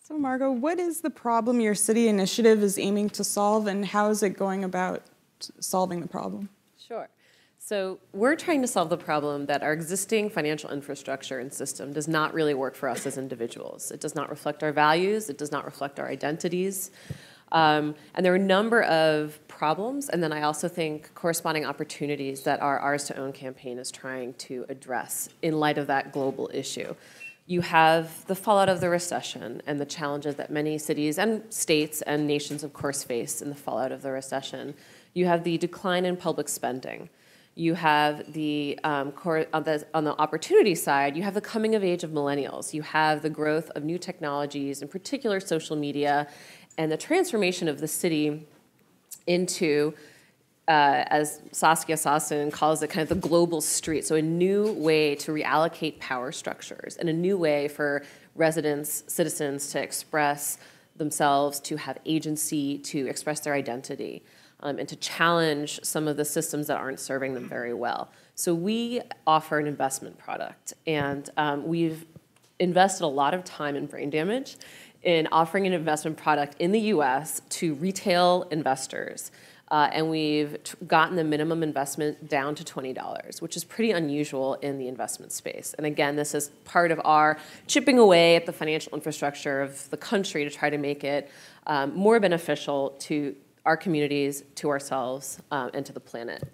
So Margot, what is the problem your city initiative is aiming to solve, and how is it going about solving the problem? Sure. So we're trying to solve the problem that our existing financial infrastructure and system does not really work for us as individuals. It does not reflect our values. It does not reflect our identities. And there are a number of problems, and then I also think corresponding opportunities that our Ours to Own campaign is trying to address in light of that global issue. You have the fallout of the recession and the challenges that many cities and states and nations, of course, face in the fallout of the recession. You have the decline in public spending. You have the, on the opportunity side, you have the coming of age of millennials. You have the growth of new technologies, in particular social media, and the transformation of the city into, as Saskia Sassen calls it, kind of the global street. So a new way to reallocate power structures and a new way for residents, citizens to express themselves, to have agency, to express their identity. And to challenge some of the systems that aren't serving them very well. So we offer an investment product, and we've invested a lot of time and brain damage in offering an investment product in the US to retail investors. And we've gotten the minimum investment down to $20, which is pretty unusual in the investment space. And again, this is part of our chipping away at the financial infrastructure of the country to try to make it more beneficial to our communities, to ourselves, and to the planet.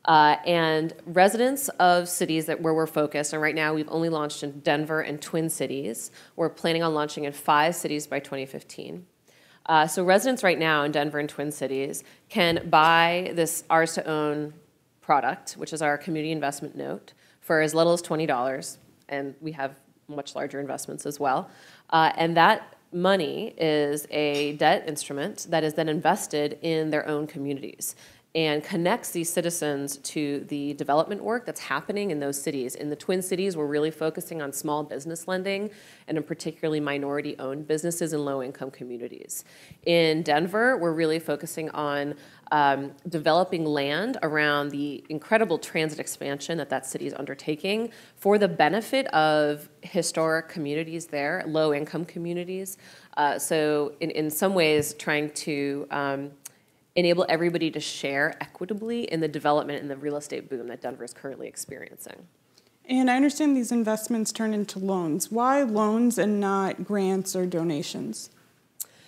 And residents of cities where we're focused, and right now we've only launched in Denver and Twin Cities. We're planning on launching in 5 cities by 2015. So residents right now in Denver and Twin Cities can buy this Ours to Own product, which is our community investment note, for as little as $20, and we have much larger investments as well. And that money is a debt instrument that is then invested in their own communities and connects these citizens to the development work that's happening in those cities. In the Twin Cities, we're really focusing on small business lending and in particularly minority-owned businesses in low-income communities. In Denver, we're really focusing on developing land around the incredible transit expansion that city is undertaking for the benefit of historic communities there, low-income communities. So in some ways, trying to enable everybody to share equitably in the development and the real estate boom that Denver is currently experiencing. And I understand these investments turn into loans. Why loans and not grants or donations?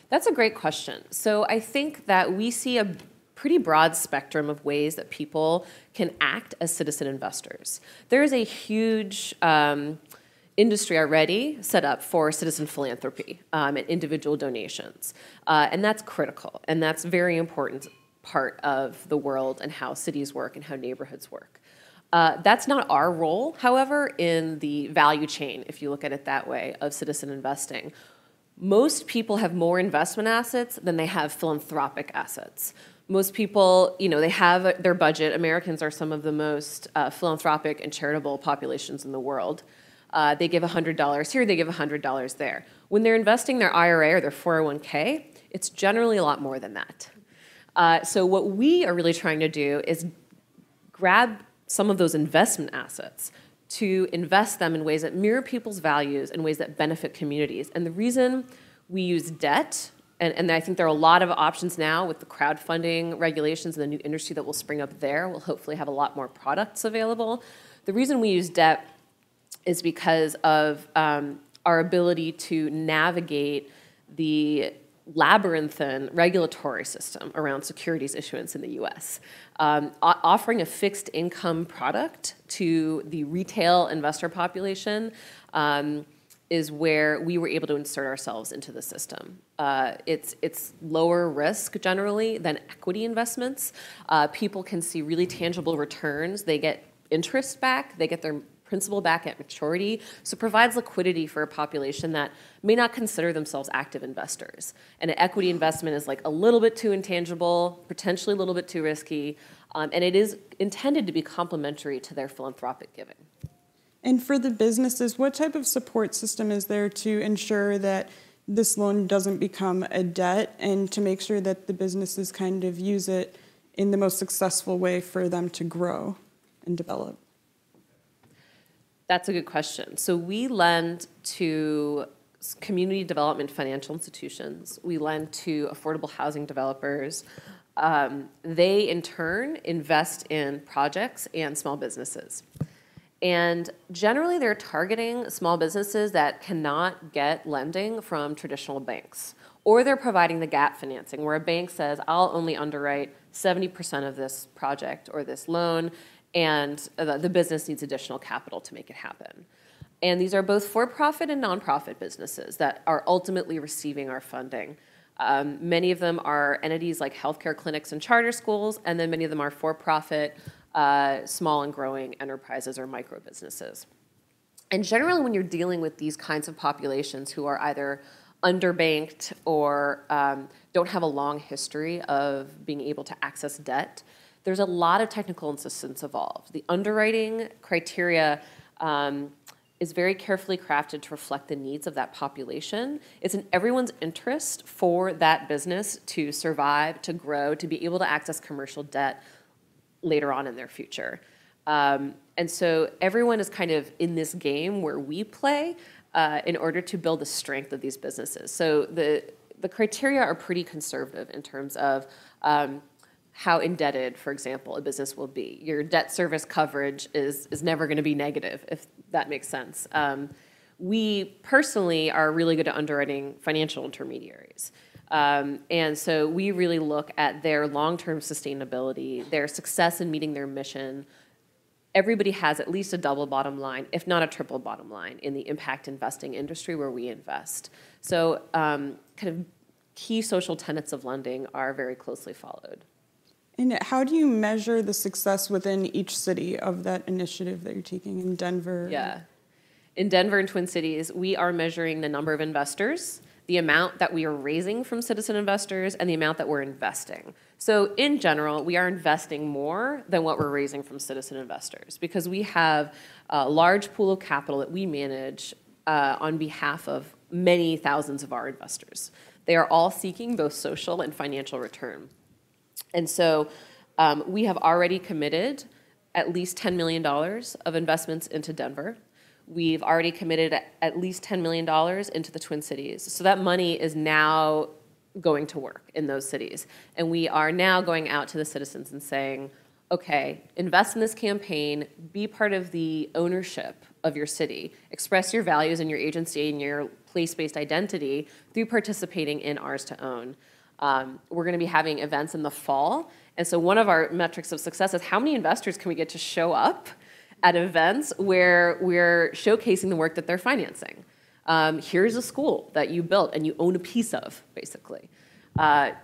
That's a great question. So I think that we see a pretty broad spectrum of ways that people can act as citizen investors. There is a huge industry already set up for citizen philanthropy and individual donations. And that's critical, and that's a very important part of the world and how cities work and how neighborhoods work. That's not our role, however, in the value chain, if you look at it that way, of citizen investing. Most people have more investment assets than they have philanthropic assets. Most people, they have their budget. Americans are some of the most philanthropic and charitable populations in the world. They give $100 here, they give $100 there. When they're investing their IRA or their 401k, it's generally a lot more than that. So what we are really trying to do is grab some of those investment assets to invest them in ways that mirror people's values and ways that benefit communities. And the reason we use debt, and I think there are a lot of options now with the crowdfunding regulations and the new industry that will spring up there, we'll hopefully have a lot more products available. The reason we use debt is because of our ability to navigate the labyrinthine regulatory system around securities issuance in the US. Offering a fixed income product to the retail investor population is where we were able to insert ourselves into the system. It's lower risk generally than equity investments. People can see really tangible returns. They get interest back. They get their principal back at maturity, so it provides liquidity for a population that may not consider themselves active investors. And an equity investment is like a little bit too intangible, potentially a little bit too risky, and it is intended to be complementary to their philanthropic giving. And for the businesses, what type of support system is there to ensure that this loan doesn't become a debt and to make sure that the businesses kind of use it in the most successful way for them to grow and develop? That's a good question. So we lend to community development financial institutions. We lend to affordable housing developers. They, in turn, invest in projects and small businesses. And generally, they're targeting small businesses that cannot get lending from traditional banks. Or they're providing the gap financing, where a bank says, I'll only underwrite 70% of this project or this loan, and the business needs additional capital to make it happen. And these are both for-profit and nonprofit businesses that are ultimately receiving our funding. Many of them are entities like healthcare clinics and charter schools, and then many of them are for-profit, small and growing enterprises or micro businesses. And generally, when you're dealing with these kinds of populations who are either underbanked or don't have a long history of being able to access debt, there's a lot of technical assistance involved. The underwriting criteria is very carefully crafted to reflect the needs of that population. It's in everyone's interest for that business to survive, to grow, to be able to access commercial debt later on in their future. And so everyone is kind of in this game where we play in order to build the strength of these businesses. So the criteria are pretty conservative in terms of how indebted, for example, a business will be. Your debt service coverage is never going to be negative, if that makes sense. We personally are really good at underwriting financial intermediaries. And so we really look at their long-term sustainability, their success in meeting their mission. Everybody has at least a double bottom line, if not a triple bottom line, in the impact investing industry where we invest. So kind of key social tenets of lending are very closely followed. And how do you measure the success within each city of that initiative that you're taking in Denver? Yeah. In Denver and Twin Cities, we are measuring the number of investors, the amount that we are raising from citizen investors, and the amount that we're investing. So in general, we are investing more than what we're raising from citizen investors because we have a large pool of capital that we manage on behalf of many thousands of our investors. They are all seeking both social and financial return. And so we have already committed at least $10 million of investments into Denver. We've already committed at least $10 million into the Twin Cities. So that money is now going to work in those cities. And we are now going out to the citizens and saying, okay, invest in this campaign, be part of the ownership of your city, express your values and your agency and your place-based identity through participating in Ours to Own. We're going to be having events in the fall. And so one of our metrics of success is how many investors can we get to show up at events where we're showcasing the work that they're financing. Here's a school that you built and you own a piece of, basically.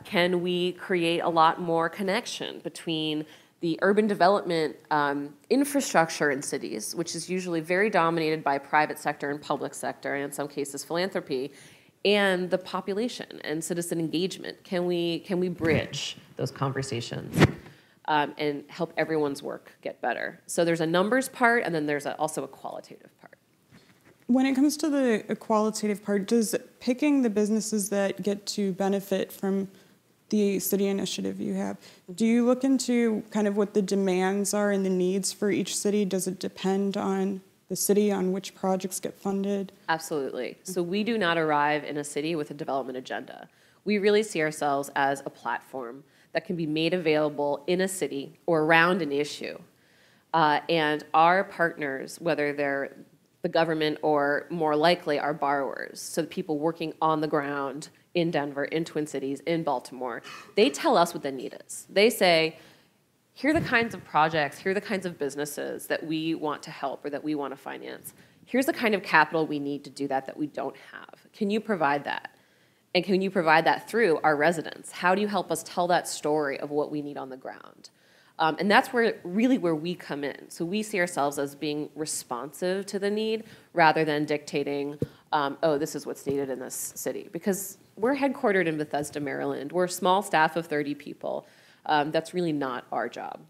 Can we create a lot more connection between the urban development infrastructure in cities, which is usually very dominated by private sector and public sector, and in some cases philanthropy, and the population and citizen engagement? Can we bridge those conversations and help everyone's work get better? So there's a numbers part, and then there's also a qualitative part. When it comes to the qualitative part, does picking the businesses that get to benefit from the city initiative you have, do you look into kind of what the demands are and the needs for each city? Does it depend on the city, on which projects get funded? Absolutely. So we do not arrive in a city with a development agenda. We really see ourselves as a platform that can be made available in a city or around an issue. And our partners, whether they're the government or more likely our borrowers, so the people working on the ground in Denver, in Twin Cities, in Baltimore, they tell us what the need is. They say, here are the kinds of projects, here are the kinds of businesses that we want to help or that we want to finance. Here's the kind of capital we need to do that we don't have. Can you provide that? And can you provide that through our residents? How do you help us tell that story of what we need on the ground? And that's where we come in. So we see ourselves as being responsive to the need rather than dictating, oh, this is what's needed in this city. Because we're headquartered in Bethesda, Maryland. We're a small staff of 30 people. That's really not our job.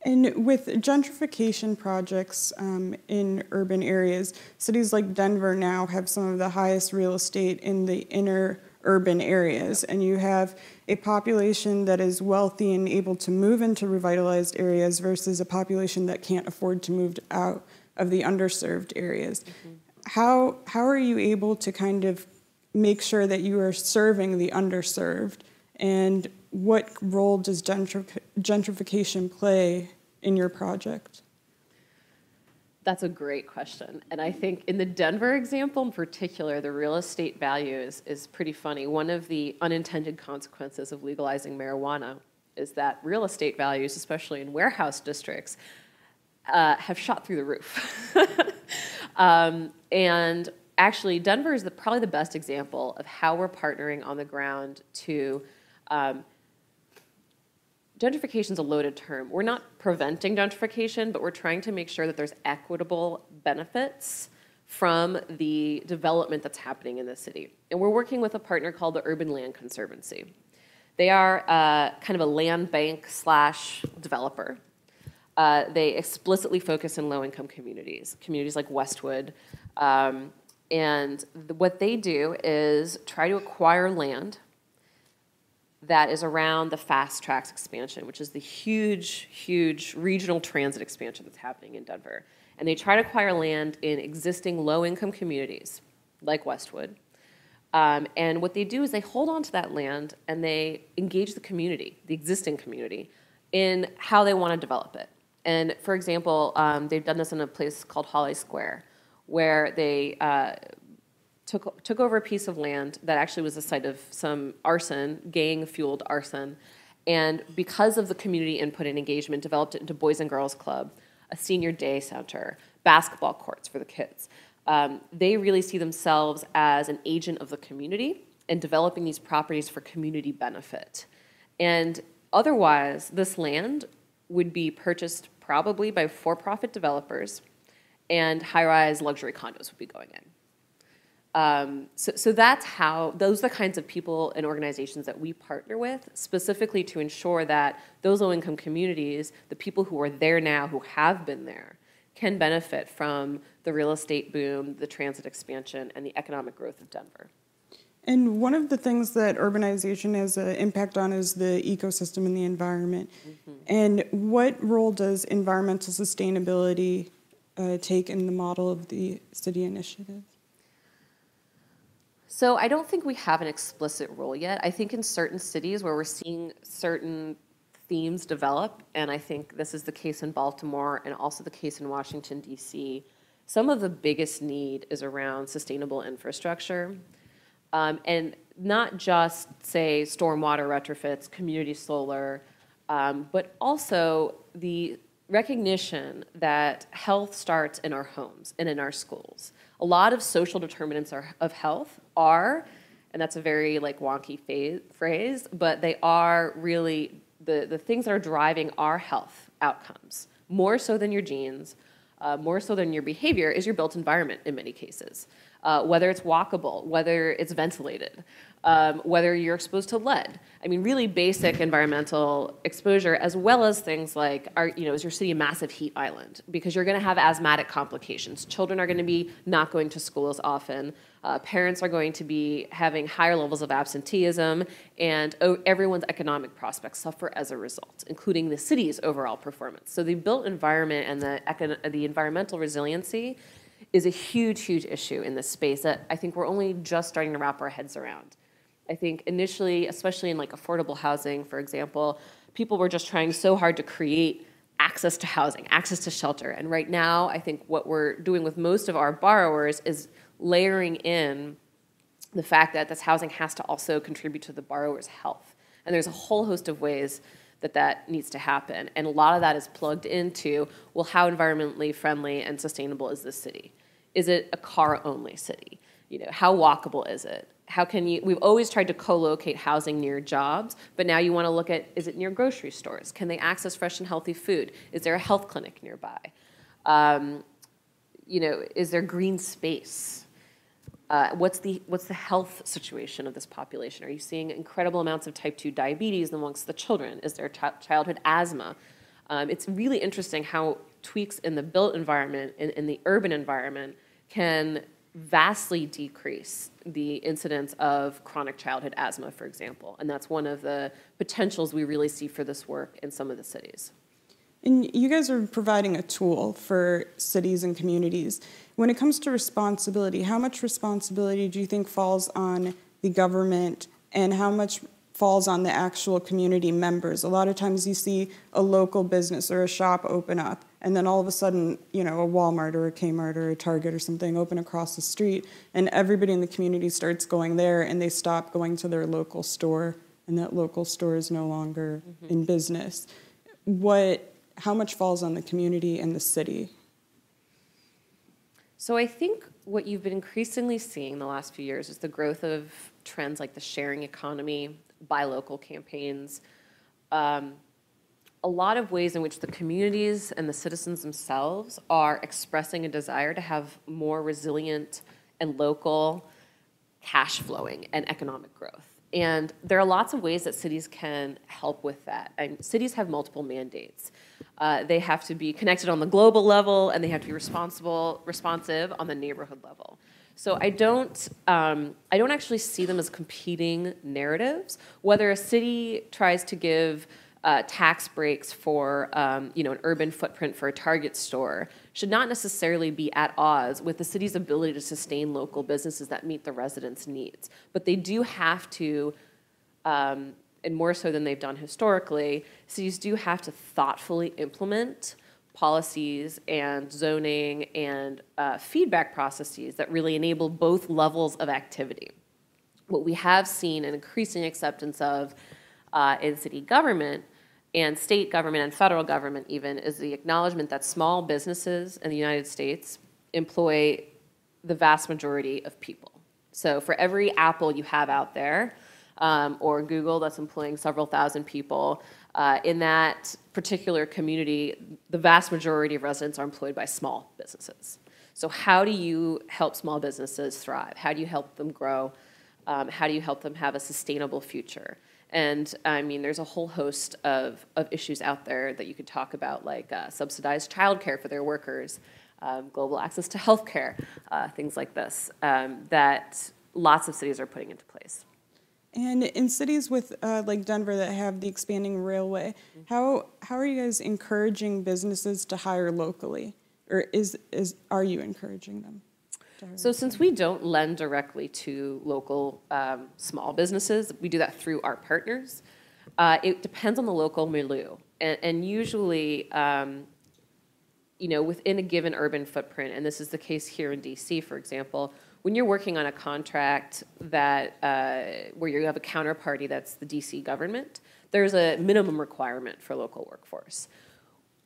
And with gentrification projects in urban areas, cities like Denver now have some of the highest real estate in the inner urban areas, and you have a population that is wealthy and able to move into revitalized areas versus a population that can't afford to move out of the underserved areas. Mm-hmm. how are you able to kind of make sure that you are serving the underserved, and what role does gentrification play in your project? That's a great question. And I think in the Denver example in particular, the real estate value is pretty funny. One of the unintended consequences of legalizing marijuana is that real estate values, especially in warehouse districts, have shot through the roof. And actually, Denver is probably the best example of how we're partnering on the ground to gentrification is a loaded term. We're not preventing gentrification, but we're trying to make sure that there's equitable benefits from the development that's happening in the city. And we're working with a partner called the Urban Land Conservancy. They are kind of a land bank / developer. They explicitly focus in low-income communities like Westwood. And what they do is try to acquire land that is around the Fast Tracks expansion, which is the huge, huge regional transit expansion that's happening in Denver. And they try to acquire land in existing low-income communities, like Westwood. And what they do is they hold on to that land and they engage the community, the existing community, in how they want to develop it. And for example, they've done this in a place called Holly Square, where they took over a piece of land that actually was the site of some arson, gang-fueled arson, and because of the community input and engagement, developed it into Boys and Girls Club, a senior day center, basketball courts for the kids. They really see themselves as an agent of the community and developing these properties for community benefit. And otherwise, this land would be purchased probably by for-profit developers, and high-rise luxury condos would be going in. So that's how, those are the kinds of people and organizations that we partner with, specifically to ensure that those low-income communities, the people who are there now, who have been there, can benefit from the real estate boom, the transit expansion, and the economic growth of Denver. And one of the things that urbanization has an impact on is the ecosystem and the environment. Mm-hmm. And what role does environmental sustainability take in the model of the city initiative? So I don't think we have an explicit role yet. I think in certain cities where we're seeing certain themes develop, and I think this is the case in Baltimore and also the case in Washington, D.C., some of the biggest need is around sustainable infrastructure. And not just, say, stormwater retrofits, community solar, but also the recognition that health starts in our homes and in our schools. A lot of social determinants of health are, and that's a very wonky phrase, but they are really the things that are driving our health outcomes. More so than your genes, more so than your behavior, is your built environment in many cases. Whether it's walkable, whether it's ventilated, whether you're exposed to lead. I mean, really basic environmental exposure, as well as things like, is your city a massive heat island? Because you're going to have asthmatic complications. Children are going to be not going to school as often. Parents are going to be having higher levels of absenteeism, and everyone's economic prospects suffer as a result, including the city's overall performance. So the built environment and the environmental resiliency is a huge, huge issue in this space that I think we're only just starting to wrap our heads around. I think initially, especially in affordable housing, for example, people were just trying so hard to create access to housing, access to shelter. And right now, I think what we're doing with most of our borrowers is layering in the fact that this housing has to also contribute to the borrower's health. And there's a whole host of ways that needs to happen. And a lot of that is plugged into, well, how environmentally friendly and sustainable is this city? Is it a car-only city? How walkable is it? How can we've always tried to co-locate housing near jobs, but now you want to look at, is it near grocery stores? Can they access fresh and healthy food? Is there a health clinic nearby? Is there green space? What's the health situation of this population? Are you seeing incredible amounts of type 2 diabetes amongst the children? Is there childhood asthma? It's really interesting how tweaks in the built environment, in the urban environment, can vastly decrease the incidence of chronic childhood asthma, for example. And that's one of the potentials we really see for this work in some of the cities. And you guys are providing a tool for cities and communities. when it comes to responsibility, how much responsibility do you think falls on the government and how much falls on the actual community members? A lot of times you see a local business or a shop open up, and then all of a sudden, you know, a Walmart or a Kmart or a Target or something open across the street, and everybody in the community starts going there, and they stop going to their local store, and that local store is no longer in business. How much falls on the community and the city? So I think what you've been increasingly seeing the last few years is the growth of trends like the sharing economy, buy local campaigns, a lot of ways in which the communities and the citizens themselves are expressing a desire to have more resilient and local cash flowing and economic growth. And there are lots of ways that cities can help with that. And cities have multiple mandates. They have to be connected on the global level, and they have to be responsive on the neighborhood level. So I don't actually see them as competing narratives. Whether a city tries to give tax breaks for an urban footprint for a Target store should not necessarily be at odds with the city's ability to sustain local businesses that meet the residents' needs. But they do have to, and more so than they've done historically, cities do have to thoughtfully implement policies and zoning and feedback processes that really enable both levels of activity. What we have seen an increasing acceptance of in city government and state government and federal government even is the acknowledgement that small businesses in the United States employ the vast majority of people. So for every Apple you have out there, or Google that's employing several thousand people, in that particular community, the vast majority of residents are employed by small businesses. So how do you help small businesses thrive? How do you help them grow? How do you help them have a sustainable future? And I mean, there's a whole host of issues out there that you could talk about, like subsidized childcare for their workers, global access to healthcare, things like this, that lots of cities are putting into place. And in cities with like Denver that have the expanding railway, how are you guys encouraging businesses to hire locally, or are you encouraging them? So since we don't lend directly to local small businesses, we do that through our partners. It depends on the local milieu, and usually, within a given urban footprint, and this is the case here in DC, for example, when you're working on a contract that where you have a counterparty that's the DC government, there's a minimum requirement for local workforce.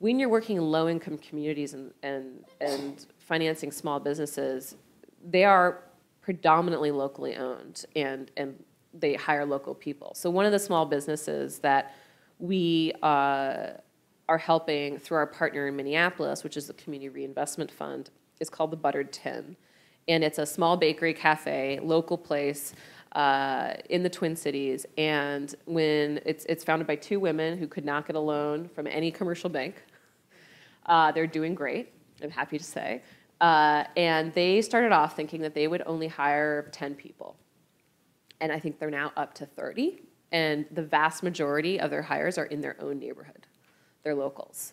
When you're working in low-income communities and financing small businesses, they are predominantly locally owned, and they hire local people. So one of the small businesses that we are helping through our partner in Minneapolis, which is the Community Reinvestment Fund, is called the Buttered Tin. And it's a small bakery cafe, local place in the Twin Cities. And when it's founded by two women who could not get a loan from any commercial bank. They're doing great, I'm happy to say. And they started off thinking that they would only hire 10 people. And I think they're now up to 30. And the vast majority of their hires are in their own neighborhood. They're locals.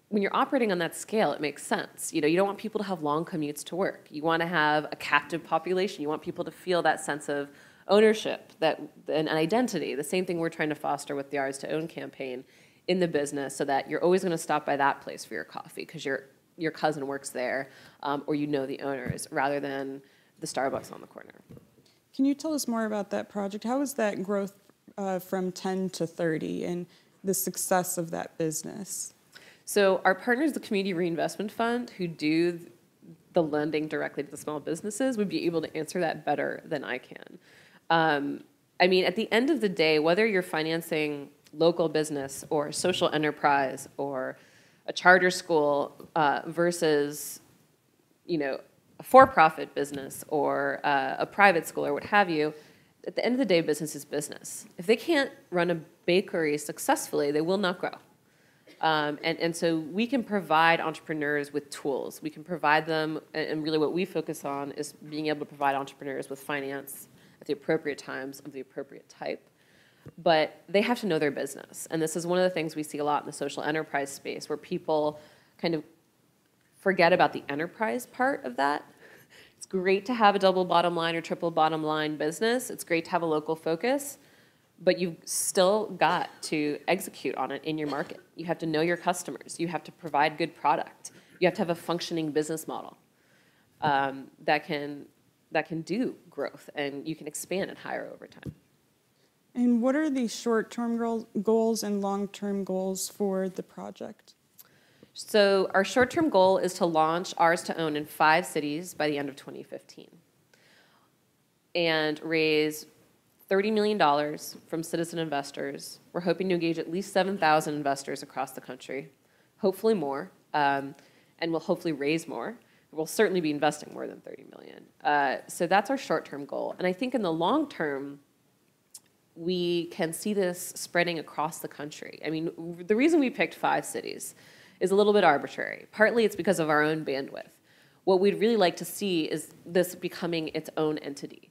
When you're operating on that scale, it makes sense. You don't want people to have long commutes to work. You want to have a captive population. You want people to feel that sense of ownership, and identity. The same thing we're trying to foster with the Ours to Own campaign in the business, so that you're always going to stop by that place for your coffee because your cousin works there, or the owners, rather than the Starbucks on the corner. Can you tell us more about that project? How is that growth from 10 to 30 and the success of that business? So our partners, the Community Reinvestment Fund, who do the lending directly to the small businesses, would be able to answer that better than I can. At the end of the day, whether you're financing local business or social enterprise or a charter school versus, a for-profit business or a private school or what have you, at the end of the day, business is business. If they can't run a bakery successfully, they will not grow. And so we can provide entrepreneurs with tools. We can provide them, and really what we focus on is being able to provide entrepreneurs with finance at the appropriate times of the appropriate type. But they have to know their business. And this is one of the things we see a lot in the social enterprise space, where people kind of forget about the enterprise part of that. It's great to have a double bottom line or triple bottom line business. It's great to have a local focus, but you've still got to execute on it in your market. You have to know your customers. You have to provide good product. You have to have a functioning business model that can do growth, and you can expand and hire over time. And what are the short-term goals and long-term goals for the project? So our short-term goal is to launch ours to own in 5 cities by the end of 2015 and raise $30 million from citizen investors. We're hoping to engage at least 7,000 investors across the country, hopefully more, and we'll hopefully raise more. We'll certainly be investing more than $30 million. So that's our short-term goal. And I think in the long term, we can see this spreading across the country. I mean, the reason we picked 5 cities is a little bit arbitrary. Partly it's because of our own bandwidth. What we'd really like to see is this becoming its own entity.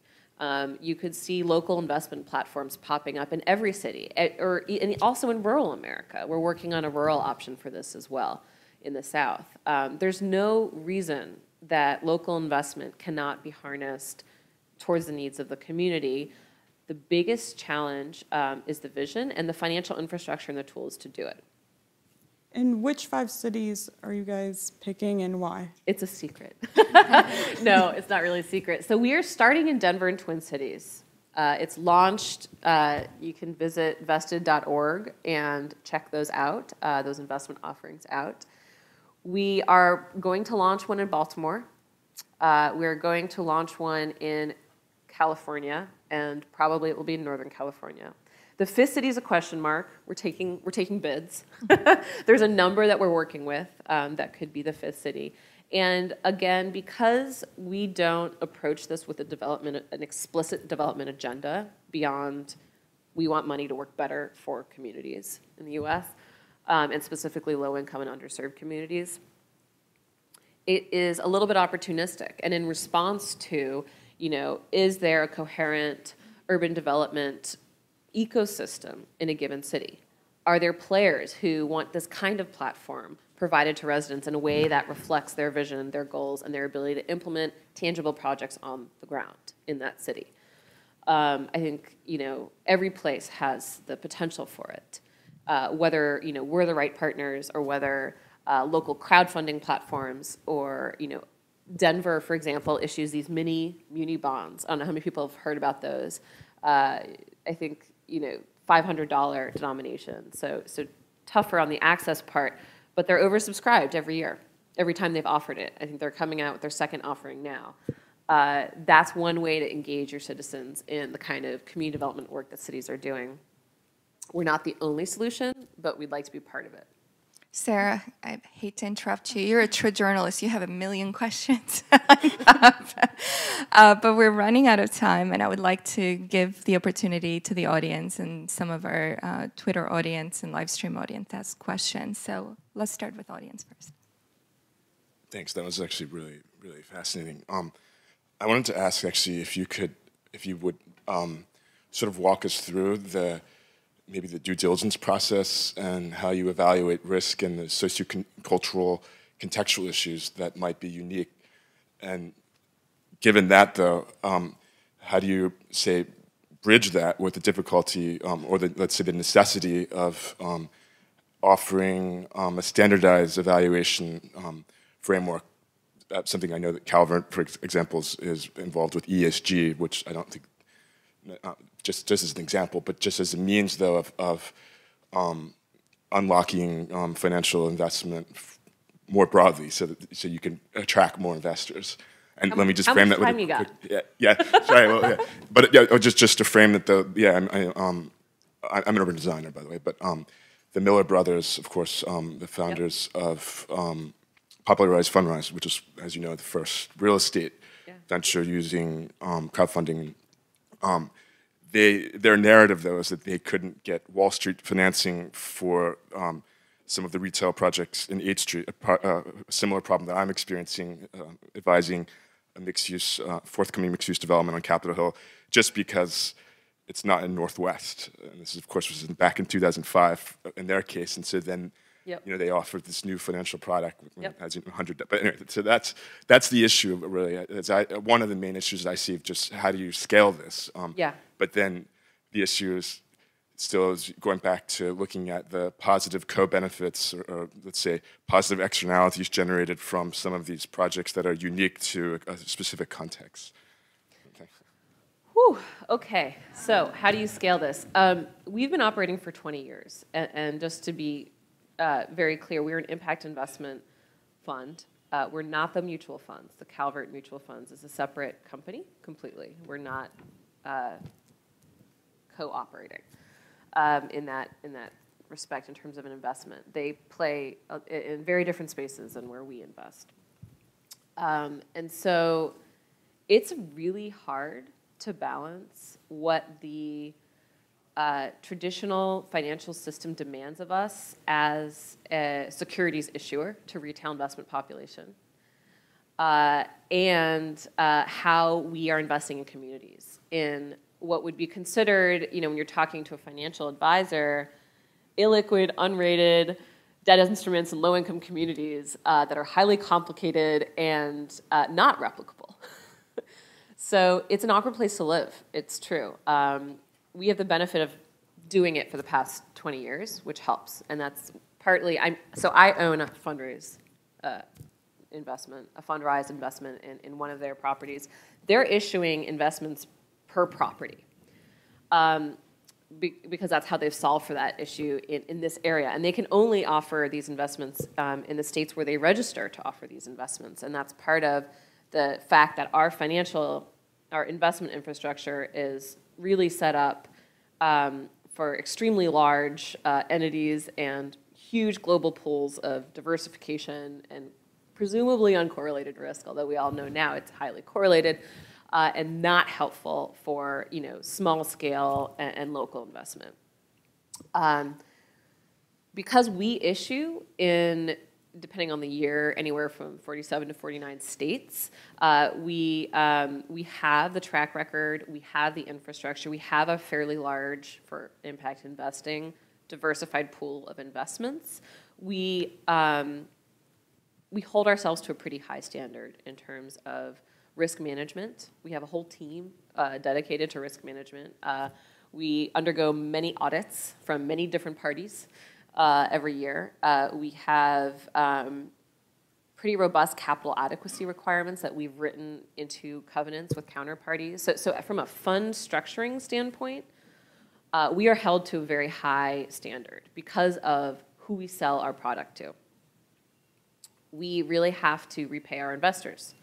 You could see local investment platforms popping up in every city, and also in rural America. We're working on a rural option for this as well in the South. There's no reason that local investment cannot be harnessed towards the needs of the community. The biggest challenge is the vision and the financial infrastructure and the tools to do it. And which 5 cities are you guys picking and why? It's a secret. No, it's not really a secret. So we are starting in Denver and Twin Cities. It's launched. You can visit vested.org and check those out, those investment offerings out. We are going to launch one in Baltimore. We're going to launch one in California, and probably it will be in Northern California. The 5th city is a question mark. We're taking bids. There's a number that we're working with that could be the 5th city. And again, because we don't approach this with an explicit development agenda beyond we want money to work better for communities in the U.S., and specifically low-income and underserved communities, it is a little bit opportunistic. And in response to, is there a coherent urban development ecosystem in a given city? Are there players who want this kind of platform provided to residents in a way that reflects their vision, their goals, and their ability to implement tangible projects on the ground in that city? I think, every place has the potential for it. Whether, we're the right partners or whether local crowdfunding platforms or, Denver, for example, issues these muni bonds. I don't know how many people have heard about those. I think, $500 denomination. So tougher on the access part, but they're oversubscribed every year, every time they've offered it. I think they're coming out with their 2nd offering now. That's one way to engage your citizens in the kind of community development work that cities are doing. We're not the only solution, but we'd like to be part of it. Sarah, I hate to interrupt you. You're a true journalist. You have a million questions. But we're running out of time, and I would like to give the opportunity to the audience and some of our Twitter audience and live stream audience to ask questions. So let's start with audience first. Thanks. That was actually really, really fascinating. I wanted to ask, actually, if you would sort of walk us through maybe the due diligence process and how you evaluate risk and the sociocultural contextual issues that might be unique. And given that, though, how do you, say, bridge that with the difficulty or let's say the necessity of offering a standardized evaluation framework? Something I know that Calvert, for example, is involved with ESG, which I don't think, just as an example, but just as a means, though, of unlocking financial investment more broadly, so you can attract more investors. And let me just frame that with you got? Sorry, well, yeah. But just to frame that, though, I'm an urban designer, by the way, but the Miller brothers, of course, the founders of popularized Fundrise, which is, as you know, the first real estate venture using crowdfunding. Their narrative, though, is that they couldn't get Wall Street financing for some of the retail projects in 8th Street, a similar problem that I'm experiencing advising a forthcoming mixed-use development on Capitol Hill, just because it's not in Northwest. And this, of course, was back in 2005 in their case. And so then Yep. You know, they offer this new financial product, Yep. has 100. But anyway, so that's the issue, really. One of the main issues I see of just how do you scale this. Yeah. But then the issue is still is going back to looking at the positive co-benefits, or let's say positive externalities generated from some of these projects that are unique to a specific context. Okay. Whew, okay, so how do you scale this? We've been operating for 20 years, and just to be very clear, we're an impact investment fund. We're not the mutual funds. The Calvert Mutual Funds is a separate company completely. We're not co-operating in that respect in terms of an investment. They play in very different spaces than where we invest. And so it's really hard to balance what the traditional financial system demands of us as a securities issuer to retail investment population and how we are investing in communities in what would be considered, you know, when you're talking to a financial advisor, illiquid, unrated debt instruments in low-income communities that are highly complicated and not replicable. So it's an awkward place to live. It's true. We have the benefit of doing it for the past 20 years, which helps, and that's partly. So I own a fundraise investment, a Fundrise investment in one of their properties. They're issuing investments per property because that's how they've solved for that issue in this area. And they can only offer these investments in the states where they register to offer these investments. And that's part of the fact that our investment infrastructure is really set up for extremely large entities and huge global pools of diversification and presumably uncorrelated risk, although we all know now it's highly correlated. And not helpful for, you know, small scale and local investment. Because we issue in, depending on the year, anywhere from 47 to 49 states, we have the track record, we have the infrastructure, we have a fairly large, for impact investing, diversified pool of investments. We hold ourselves to a pretty high standard in terms of risk management. We have a whole team dedicated to risk management. We undergo many audits from many different parties every year. We have pretty robust capital adequacy requirements that we've written into covenants with counterparties. So from a fund structuring standpoint, we are held to a very high standard because of who we sell our product to. We really have to repay our investors.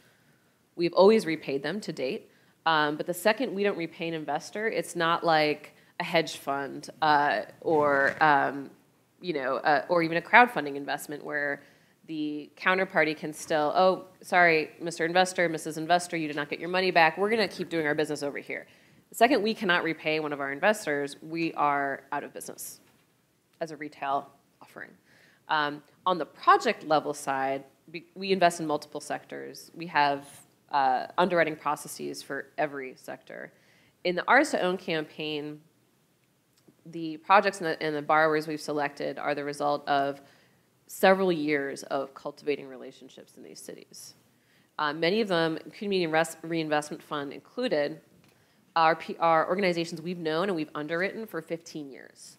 We've always repaid them to date, but the second we don't repay an investor, it's not like a hedge fund or even a crowdfunding investment where the counterparty can still, oh, sorry, Mr. Investor, Mrs. Investor, you did not get your money back. We're going to keep doing our business over here. The second we cannot repay one of our investors, we are out of business as a retail offering. On the project level side, we invest in multiple sectors. We have underwriting processes for every sector. In the Ours to Own campaign, the projects and the borrowers we've selected are the result of several years of cultivating relationships in these cities. Many of them, Community Reinvestment Fund included, are organizations we've known and we've underwritten for 15 years.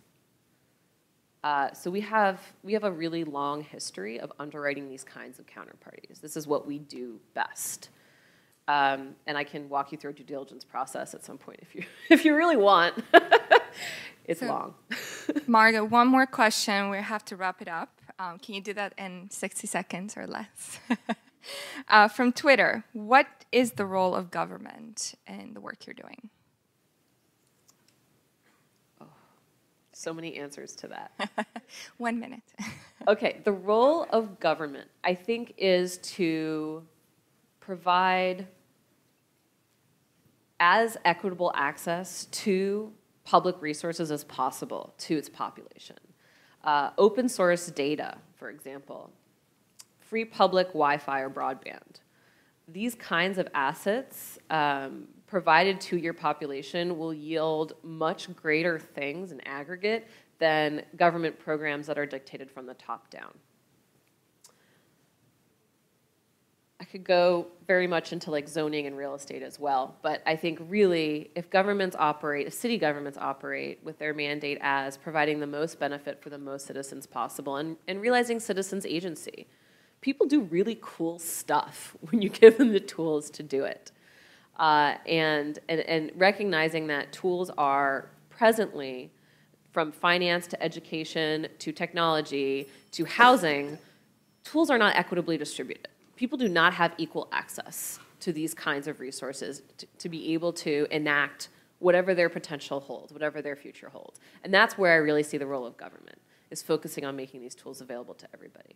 So we have a really long history of underwriting these kinds of counterparties. This is what we do best. And I can walk you through a due diligence process at some point if you really want. It's long. Margot, one more question. We have to wrap it up. Can you do that in 60 seconds or less? From Twitter, what is the role of government in the work you're doing? Oh, so many answers to that. 1 minute. Okay, the role of government, I think, is to provide as equitable access to public resources as possible to its population. Open source data, for example, free public Wi-Fi or broadband. These kinds of assets provided to your population will yield much greater things in aggregate than government programs that are dictated from the top down. I could go very much into like zoning and real estate as well, but I think really if governments operate, if city governments operate with their mandate as providing the most benefit for the most citizens possible and realizing citizens' agency, people do really cool stuff when you give them the tools to do it. And recognizing that tools are presently, from finance to education to technology to housing, tools are not equitably distributed. People do not have equal access to these kinds of resources to be able to enact whatever their potential holds, whatever their future holds. And that's where I really see the role of government, is focusing on making these tools available to everybody.